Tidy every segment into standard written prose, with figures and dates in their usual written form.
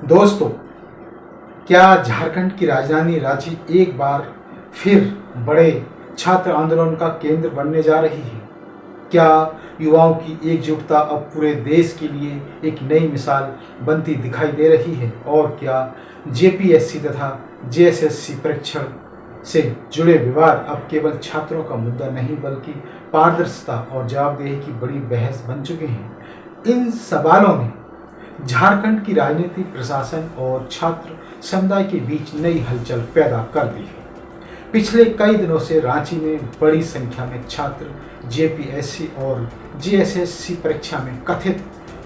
दोस्तों, क्या झारखंड की राजधानी रांची एक बार फिर बड़े छात्र आंदोलन का केंद्र बनने जा रही है? क्या युवाओं की एकजुटता अब पूरे देश के लिए एक नई मिसाल बनती दिखाई दे रही है? और क्या जेपीएससी तथा जेएसएससी परीक्षण से जुड़े विवाद अब केवल छात्रों का मुद्दा नहीं बल्कि पारदर्शिता और जवाबदेही की बड़ी बहस बन चुके हैं? इन सवालों ने झारखंड की राजनीति, प्रशासन और छात्र समुदाय के बीच नई हलचल पैदा कर दी है। पिछले कई दिनों से रांची में बड़ी संख्या में छात्र जेपीएससी और जेएसएससी परीक्षा में कथित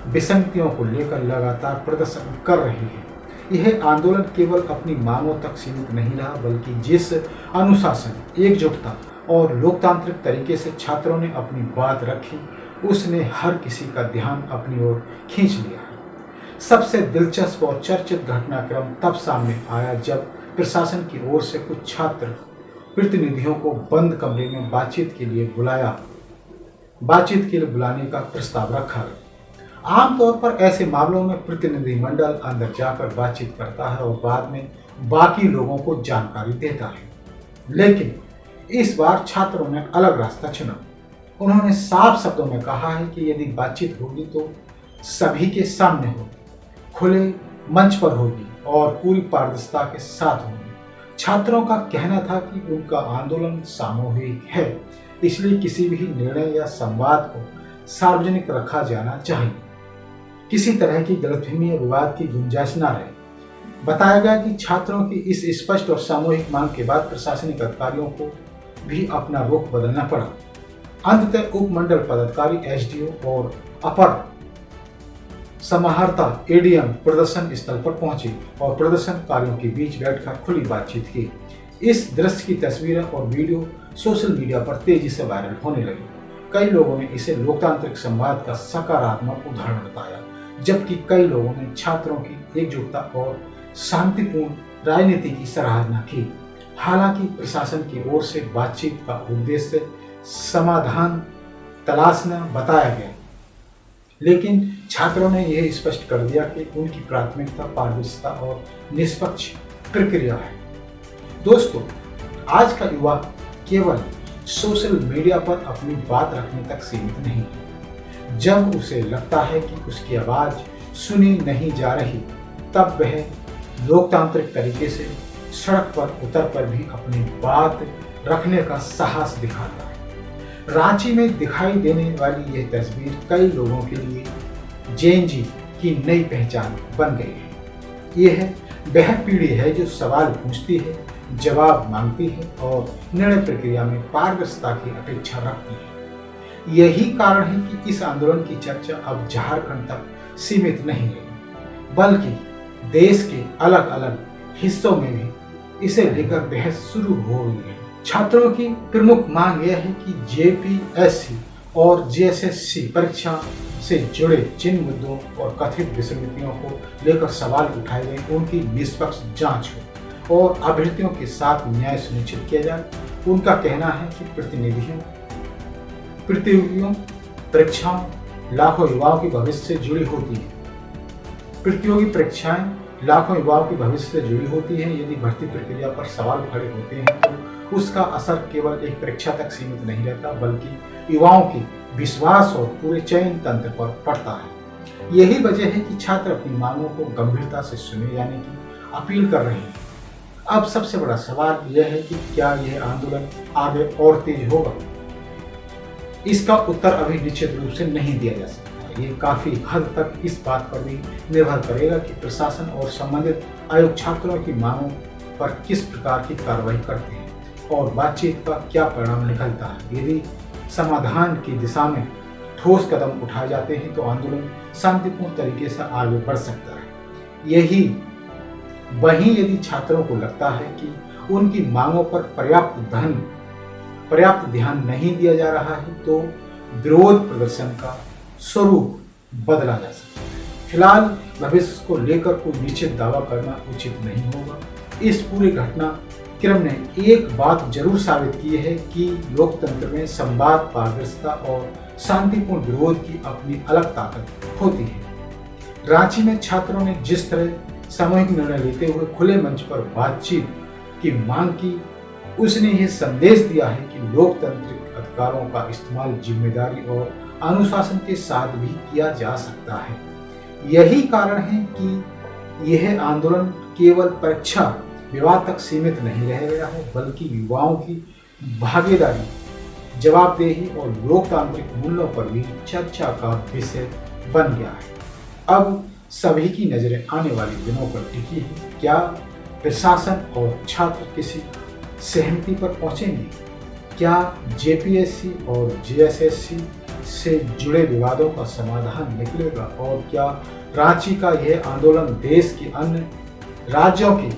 विसंगतियों को लेकर लगातार प्रदर्शन कर रहे हैं। यह आंदोलन केवल अपनी मांगों तक सीमित नहीं रहा, बल्कि जिस अनुशासन, एकजुटता और लोकतांत्रिक तरीके से छात्रों ने अपनी बात रखी, उसने हर किसी का ध्यान अपनी ओर खींच लिया है। सबसे दिलचस्प और चर्चित घटनाक्रम तब सामने आया जब प्रशासन की ओर से कुछ छात्र प्रतिनिधियों को बंद कमरे में बातचीत के लिए बुलाने का प्रस्ताव रखा गया। आमतौर पर ऐसे मामलों में प्रतिनिधिमंडल अंदर जाकर बातचीत करता है और बाद में बाकी लोगों को जानकारी देता है, लेकिन इस बार छात्रों ने अलग रास्ता चुना। उन्होंने साफ शब्दों में कहा है कि यदि बातचीत होगी तो सभी के सामने होगी, खुले मंच पर होगी और पूरी पारदर्शिता के साथ होगी। छात्रों का कहना था कि उनका आंदोलन सामूहिक है, इसलिए किसी भी निर्णय या संवाद को सार्वजनिक रखा जाना चाहिए। किसी तरह की गलतफहमी या विवाद की गुंजाइश न रहे। बताया गया कि छात्रों की इस स्पष्ट और सामूहिक मांग के बाद प्रशासनिक अधिकारियों को भी अपना रुख बदलना पड़ा। अंततः उपमंडल पदाधिकारी, एसडीओ और अपर समाहर्ता एडीएम प्रदर्शन स्थल पर पहुंचे और प्रदर्शनकारियों के बीच बैठकर खुली बातचीत की। इस दृश्य की तस्वीरें और वीडियो सोशल मीडिया पर तेजी से वायरल होने लगी। कई लोगों ने इसे लोकतांत्रिक संवाद का सकारात्मक उदाहरण बताया, जबकि कई लोगों ने छात्रों की एकजुटता और शांतिपूर्ण राजनीति की सराहना की। हालांकि प्रशासन की ओर से बातचीत का उद्देश्य समाधान तलाशना बताया गया, लेकिन छात्रों ने यह स्पष्ट कर दिया कि उनकी प्राथमिकता पारदर्शिता और निष्पक्ष प्रक्रिया है। दोस्तों, आज का युवा केवल सोशल मीडिया पर अपनी बात रखने तक सीमित नहीं है। जब उसे लगता है कि उसकी आवाज सुनी नहीं जा रही, तब वह लोकतांत्रिक तरीके से सड़क पर उतर कर भी अपनी बात रखने का साहस दिखाता है। रांची में दिखाई देने वाली यह तस्वीर कई लोगों के लिए जेएनजी की नई पहचान बन गई है। यह वह पीढ़ी है जो सवाल पूछती है, जवाब मांगती है और निर्णय प्रक्रिया में पारदर्शिता की अपेक्षा रखती है। यही कारण है कि इस आंदोलन की चर्चा अब झारखंड तक सीमित नहीं है, बल्कि देश के अलग अलग हिस्सों में भी इसे लेकर बहस शुरू हो गई है। छात्रों की प्रमुख मांग यह है कि जेपीएससी और जेएसएससी परीक्षा से जुड़े जिन मुद्दों और कथित विसंगतियों को लेकर सवाल उठाए गए, उनकी निष्पक्ष जांच हो और अभ्यर्थियों के साथ न्याय सुनिश्चित किया जाए। उनका कहना है कि प्रतियोगियों परीक्षाओं लाखों युवाओं की भविष्य से जुड़ी होती है। प्रतियोगी परीक्षाएं लाखों युवाओं की भविष्य से जुड़ी होती हैं। यदि भर्ती प्रक्रिया पर सवाल खड़े होते हैं तो उसका असर केवल एक परीक्षा तक सीमित नहीं रहता, बल्कि युवाओं की विश्वास और पूरे चयन तंत्र पर पड़ता है। यही वजह है कि छात्र अपनी मांगों को गंभीरता से सुने जाने की अपील कर रहे हैं। अब सबसे बड़ा सवाल यह है कि क्या यह आंदोलन आगे और तेज होगा? इसका उत्तर अभी निश्चित रूप से नहीं दिया जा सकता। ये काफी हद तक इस बात पर भी निर्भर करेगा कि प्रशासन और संबंधित आयोग छात्रों की मांगों पर किस प्रकार की कार्रवाई करते हैं और बातचीत का क्या परिणाम निकलता है। यदि समाधान की दिशा में ठोस कदम उठाए जाते हैं तो आंदोलन शांतिपूर्ण तरीके से आगे बढ़ सकता है। वहीं यदि छात्रों को लगता है कि उनकी मांगों पर पर्याप्त ध्यान नहीं दिया जा रहा है, तो विरोध प्रदर्शन का स्वरूप बदला जा सकता है। फिलहाल भविष्य को लेकर कोई निश्चित दावा करना उचित नहीं होगा। इस पूरे घटनाक्रम ने एक बात जरूर साबित की है कि लोकतंत्र में संवाद, पारदर्शिता और शांतिपूर्ण विरोध की अपनी अलग ताकत होती है। रांची में छात्रों ने जिस तरह सामूहिक निर्णय लेते हुए खुले मंच पर बातचीत की मांग की। उसने यह संदेश दिया है कि लोकतांत्रिक अधिकारों का इस्तेमाल जिम्मेदारी और अनुशासन के साथ भी किया जा सकता है। यही कारण है कि यह आंदोलन केवल परीक्षा विवाद तक सीमित नहीं रह गया है, बल्कि युवाओं की भागीदारी, जवाबदेही और लोकतांत्रिक मूल्यों पर भी चर्चा का विषय बन गया है। अब सभी की नजरें आने वाले दिनों पर टिकी है। क्या प्रशासन और छात्र किसी सहमति पर पहुंचेंगे? क्या जेपीएससी और जेएसएससी से जुड़े विवादों का समाधान निकलेगा? और क्या रांची का यह आंदोलन देश के अन्य राज्यों के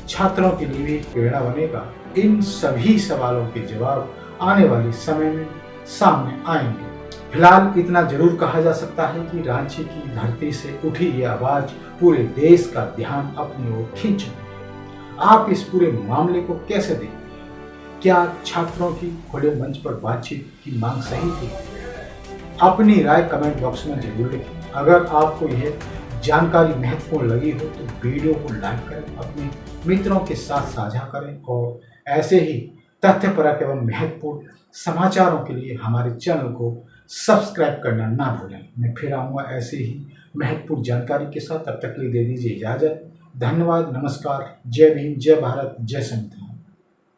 छात्रों के लिए भी प्रेरणा बनेगा? इन सभी सवालों के जवाब आने वाले समय में सामने आएंगे। फिलहाल इतना जरूर कहा जा सकता है कि रांची की धरती से उठी यह आवाज पूरे देश का ध्यान अपनी ओर खींच चुकी है। आप इस पूरे मामले को कैसे देखते हैं? क्या छात्रों की खुले मंच पर बातचीत की मांग सही थी? अपनी राय कमेंट बॉक्स में जरूर लिखें। अगर आपको यह जानकारी महत्वपूर्ण लगी हो तो वीडियो को लाइक करें, अपने मित्रों के साथ साझा करें और ऐसे ही तथ्यपरक एवं महत्वपूर्ण समाचारों के लिए हमारे चैनल को सब्सक्राइब करना ना भूलें। मैं फिर आऊँगा ऐसे ही महत्वपूर्ण जानकारी के साथ। तब तक के लिए दे दीजिए इजाज़त। धन्यवाद, नमस्कार, जय भीम, जय भारत, जय संविधान।